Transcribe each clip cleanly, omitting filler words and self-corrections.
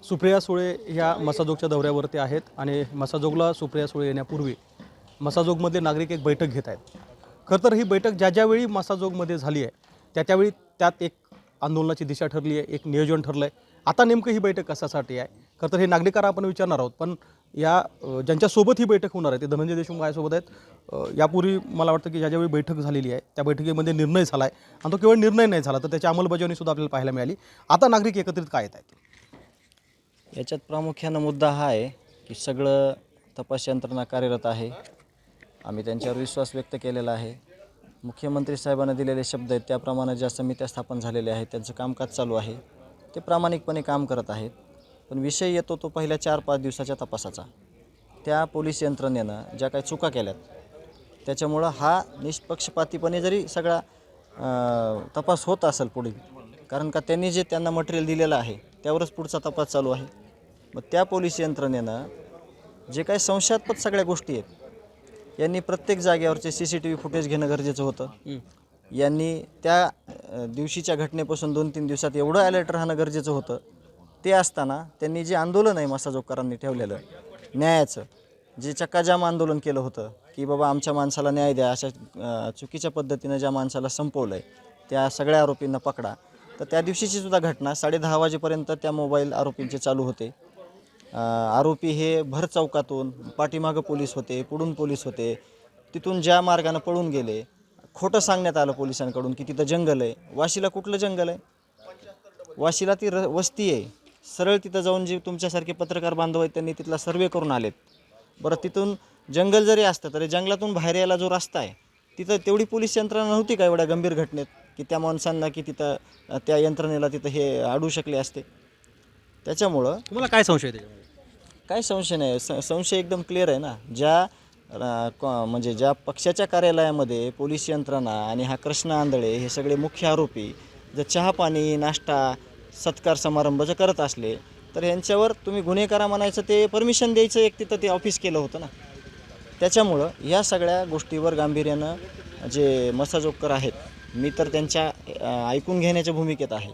सुप्रिया सुळे ह्या मसाजोगच्या दौऱ्यावरती आहेत आणि मसाजोगला सुप्रिया सुळे येण्यापूर्वी मसाजोगमधले नागरिक एक बैठक घेत आहेत. खरं तर ही बैठक ज्यावेळी मसाजोगमध्ये झाली आहे त्यावेळी त्यात एक आंदोलनाची दिशा ठरली आहे, एक नियोजन ठरलं आहे. आता नेमकं ही बैठक कशासाठी आहे? खरं तर हे नागरिकांना आपण विचारणार आहोत, पण ज्यांच्यासोबत ही बैठक होणार आहे ते धनंजय देशमुख माझ्यासोबत आहेत. यापूर्वी मला वाटतं की ज्यावेळी बैठक झालेली आहे त्या बैठकीमध्ये निर्णय झाला आहे आणि तो केवळ निर्णय नाही झाला तर त्याची अंमलबजावणीसुद्धा आपल्याला पाहायला मिळाली. आता नागरिक एकत्रित काय येत आहेत? याच्यात प्रामुख्यानं मुद्दा हा आहे की सगळं तपास यंत्रणा कार्यरत आहे. आम्ही त्यांच्यावर विश्वास व्यक्त केलेला आहे. मुख्यमंत्री साहेबांना दिलेले शब्द आहेत त्याप्रमाणे ज्या समित्या स्थापन झालेल्या आहेत त्यांचं कामकाज चालू आहे. ते प्रामाणिकपणे काम करत आहेत. पण विषय येतो तो पहिल्या 4-5 दिवसाच्या तपासाचा. त्या पोलीस यंत्रणेनं ज्या काही चुका केल्यात त्याच्यामुळं हा निष्पक्षपातीपणे जरी सगळा तपास होत असेल पुढे, कारण का त्यांनी जे त्यांना मटेरियल दिलेलं आहे त्यावरच पुढचा तपास चालू आहे. मग त्या पोलीस यंत्रणेनं जे काही संशयास्पद सगळ्या गोष्टी आहेत यांनी प्रत्येक जागेवरचे CCTV फुटेज घेणं गरजेचं होतं. यांनी त्या दिवशीच्या घटनेपासून 2-3 दिवसात एवढं अलर्ट राहणं गरजेचं होतं. ते असताना त्यांनी जे आंदोलन आहे मसाजोगकरांनी ठेवलेलं न्यायाचं, जे चक्काजाम आंदोलन केलं होतं की बाबा आमच्या माणसाला न्याय द्या, अशा चुकीच्या पद्धतीनं ज्या माणसाला संपवलं आहे त्या सगळ्या आरोपींना पकडा. तर त्या दिवशीची सुद्धा घटना 10:30 वाजेपर्यंत त्या मोबाईल आरोपींचे चालू होते. आरोपी हे भर चौकातून, पाठीमागं पोलीस होते, पुढून पोलीस होते, तिथून ज्या मार्गानं पळून गेले. खोटं सांगण्यात आलं पोलिसांकडून की तिथं जंगल आहे. वाशीला कुठलं जंगल आहे? वाशीला ती वस्ती आहे. सरळ तिथं जाऊन जे तुमच्यासारखे पत्रकार बांधव आहेत त्यांनी तिथला सर्वे करून आलेत. बरं, तिथून जंगल जरी असतं तरी जंगलातून बाहेर यायला जो रस्ता आहे तिथं तेवढी पोलीस यंत्रणा नव्हती का एवढ्या गंभीर घटनेत की त्या माणसांना की तिथं त्या यंत्रणेला तिथं हे अडवू शकले असते? त्याच्यामुळं तुम्हाला काय संशय आहे त्याच्यामध्ये? काही संशय नाही. संशय एकदम क्लिअर आहे ना. म्हणजे ज्या पक्षाच्या कार्यालयामध्ये पोलीस यंत्रणा आणि हा कृष्ण आंधळे हे सगळे मुख्य आरोपी जर चहा पाणी नाश्ता सत्कार समारंभ जर करत असले तर यांच्यावर तुम्ही गुन्हेगार म्हणायचं ते परमिशन द्यायचं एक तिथं ते ऑफिस केलं होतं ना. त्याच्यामुळं ह्या सगळ्या गोष्टीवर गांभीर्यानं जे मसाजोगकर आहेत, मी तर त्यांच्या ऐकून घेण्याच्या भूमिकेत आहे.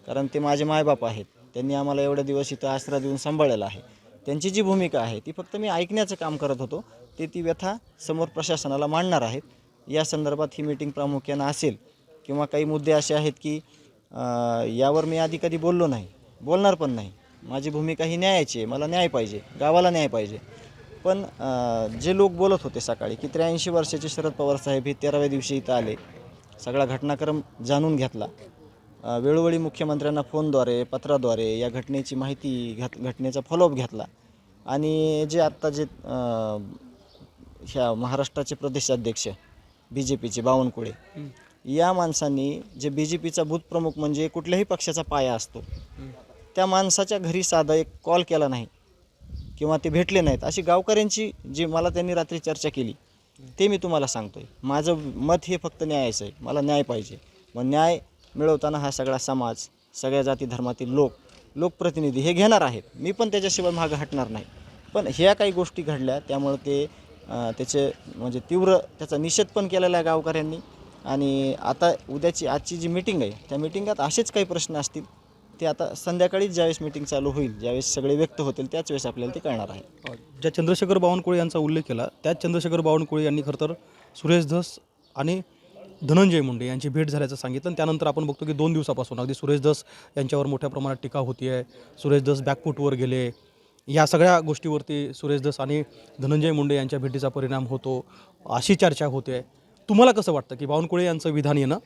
कारण ते माझे मायबाप आहेत. त्यांनी आम्हाला एवढे दिवस इथं आसरा देऊन सांभाळलेला आहे. त्यांची जी भूमिका आहे ती फक्त मी ऐकण्याचं काम करत होतो. ती व्यथा समोर प्रशासनाला मांडणार आहेत. या संदर्भात ही मीटिंग प्रामुख्यानं असेल किंवा काही मुद्दे असे आहेत की यावर मी आधी कधी बोललो नाही, बोलणार पण नाही. माझी भूमिका ही न्यायाची आहे. मला न्याय पाहिजे, गावाला न्याय पाहिजे. पण जे लोक बोलत होते सकाळी की 83 वर्षाचे शरद पवार साहेब हे 13व्या दिवशी इथं आले, सगळा घटनाक्रम जाणून घेतला, वेळोवेळी मुख्यमंत्र्यांना फोनद्वारे पत्राद्वारे या घटनेची माहिती घटनेचा फॉलोअप घेतला आणि जे आत्ता जे ह्या महाराष्ट्राचे प्रदेशाध्यक्ष BJPचे बावनकुळे या माणसांनी जे BJPचा बूथप्रमुख म्हणजे कुठल्याही पक्षाचा पाया असतो त्या माणसाच्या घरी साधा एक कॉल केला नाही किंवा ते भेटले नाहीत. अशी गावकऱ्यांची जी मला त्यांनी रात्री चर्चा केली ते मी तुम्हाला सांगतोय. माझं मत हे फक्त न्यायाचं आहे. मला न्याय पाहिजे. मग न्याय मिळवताना हा सगळा समाज, सगळ्या जाती धर्मातील लोकप्रतिनिधी हे घेणार आहेत. मी पण त्याच्याशिवाय मागं हटणार नाही. पण ह्या काही गोष्टी घडल्या त्यामुळं ते त्याचे म्हणजे तीव्र त्याचा निषेध पण केलेला आहे गावकऱ्यांनी. आणि आता आजची जी मीटिंग आहे त्या मीटिंगात असेच काही प्रश्न असतील ते आता संध्याकाळीच ज्यावेळेस मीटिंग चालू होईल, ज्यावेळेस सगळे व्यक्त होतील त्याच वेळेस आपल्याला ते कळणार आहे. ज्या चंद्रशेखर बावनकुळे यांचा उल्लेख केला त्याच चंद्रशेखर बावनकुळे यांनी खरं तर सुरेश धस आणि धनंजय मुंडे यांची भेट झाल्याचं सांगितलं आणि त्यानंतर आपण बघतो की 2 दिवसापासून अगदी सुरेश धस यांच्यावर मोठ्या प्रमाणात टीका होती आहे. सुरेश धस बॅकफूटवर गेले. या सगळ्या गोष्टीवरती सुरेश धस आणि धनंजय मुंडे यांच्या भेटीचा परिणाम होतो अशी चर्चा होते आहे. तुम्हाला कसं वाटतं की बावनकुळे यांचं विधान येणं,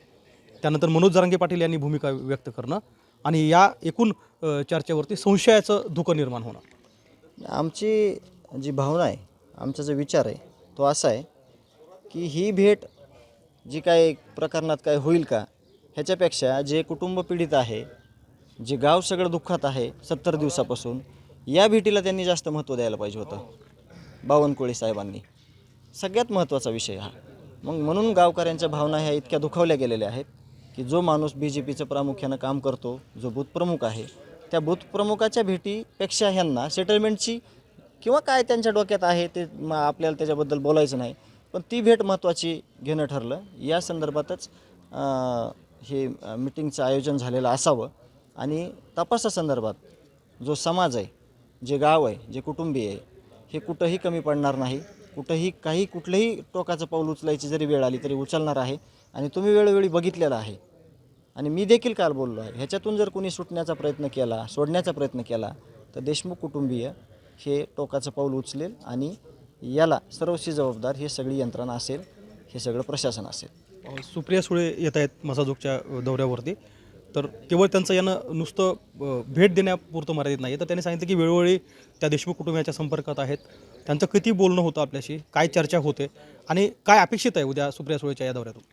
त्यानंतर मनोज जरांगे पाटील यांनी भूमिका व्यक्त करणं आणि या एकूण चर्चेवरती संशयाचं धुकं निर्माण होणं? आमची जी भावना आहे, आमचा जो विचार आहे तो असा आहे की ही भेट जी काय प्रकरणात काय होईल का ह्याच्यापेक्षा जे कुटुंब पीडित आहे, जे गाव सगळं दुःखात आहे 70 दिवसापासून, या भेटीला त्यांनी जास्त महत्त्व द्यायला पाहिजे होतं बावनकुळे साहेबांनी. सगळ्यात महत्त्वाचा विषय हा. म्हणून गावकऱ्यांच्या भावना ह्या इतक्या दुखावल्या गेलेल्या आहेत की जो माणूस BJPचं प्रामुख्यानं काम करतो, जो बूथप्रमुख आहे, त्या बूथप्रमुखाच्या भेटीपेक्षा ह्यांना सेटलमेंटची किंवा काय त्यांच्या डोक्यात आहे ते आपल्याला त्याच्याबद्दल बोलायचं नाही. पण ती भेट महत्त्वाची घेणं ठरलं. या संदर्भातच हे मीटिंगचं आयोजन झालेलं असावं आणि तपासासंदर्भात जो समाज आहे, जे गाव आहे, जे कुटुंबीय आहे, हे कुठंही कमी पडणार नाही. कुठंही कुठलंही टोकाचं पाऊल उचलायची जरी वेळ आली तरी उचलणार आहे. आणि तुम्ही वेळोवेळी बघितलेलं आहे आणि मी देखील काल बोललो आहे. ह्याच्यातून जर कोणी सुटण्याचा प्रयत्न केला, सोडण्याचा प्रयत्न केला, तर देशमुख कुटुंबीय हे टोकाचं पाऊल उचलेल आणि याला सर्वस्वी जबाबदार ही सगळी यंत्रणा असेल, हे सगळं प्रशासन असेल. सुप्रिया सुळे येत आहेत मसाजोगच्या दौऱ्यावरती, तर केवळ त्यांचं यानं नुसतं भेट देण्यापुरतं मर्यादित नाही, तर त्यांनी सांगितलं की वेळोवेळी त्या देशमुख कुटुंबियाच्या संपर्कात आहेत. त्यांचं किती बोलणं होतं आपल्याशी, काय चर्चा होते आणि काय अपेक्षित आहे उद्या सुप्रिया सुळेच्या या दौऱ्यातून?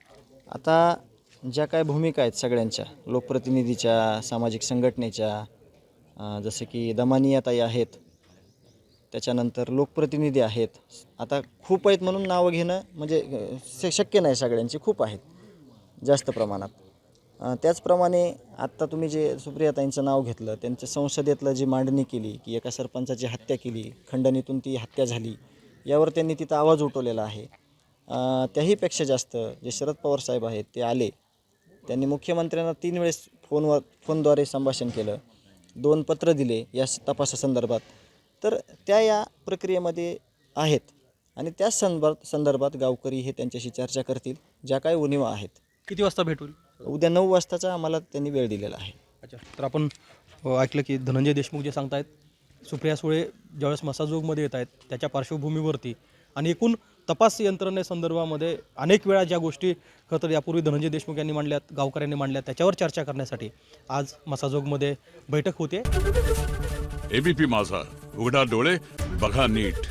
आता ज्या काय भूमिका आहेत सगळ्यांच्या, लोकप्रतिनिधीच्या, सामाजिक संघटनेच्या, जसं की दमानियाताई आहेत, त्याच्यानंतर लोकप्रतिनिधी आहेत. आता खूप आहेत म्हणून नावं घेणं म्हणजे शक्य नाही, सगळ्यांची खूप आहेत जास्त प्रमाणात. त्याचप्रमाणे आत्ता तुम्ही जे सुप्रियाताईंचं नाव घेतलं, त्यांच्या संसदेतलं जी मांडणी केली की एका सरपंचाची हत्या केली, खंडणीतून ती हत्या झाली, यावर त्यांनी तिथं आवाज उठवलेला आहे. त्याहीपेक्षा जास्त जे शरद पवार साहेब आहेत ते आले, त्यांनी मुख्यमंत्र्यांना 3 वेळेस फोनद्वारे संभाषण केलं, 2 पत्र दिले या तपासासंदर्भात. तर त्या या प्रक्रियेमध्ये आहेत आणि त्याच संदर्भात गावकरी हे त्यांच्याशी चर्चा करतील, ज्या काही उणिवा आहेत. किती वाजता भेट होईल? उद्या 9 वाजताचा आम्हाला त्यांनी वेळ दिलेला आहे. अच्छा, तर आपण ऐकलं की धनंजय देशमुख जे सांगतायत, सुप्रिया सुळे ज्यावेळेस मसाजोगमध्ये येत आहेत त्याच्या पार्श्वभूमीवरती आणि एकूण तपास यंत्रणेसंदर्भामध्ये अनेक वेळा ज्या गोष्टी खरं तर यापूर्वी धनंजय देशमुख यांनी मांडल्यात, गावकऱ्यांनी मांडल्यात, त्याच्यावर चर्चा करण्यासाठी आज मसाजोगमध्ये बैठक होते. एबीपी माझा, उघडा डोळे बघा नीट.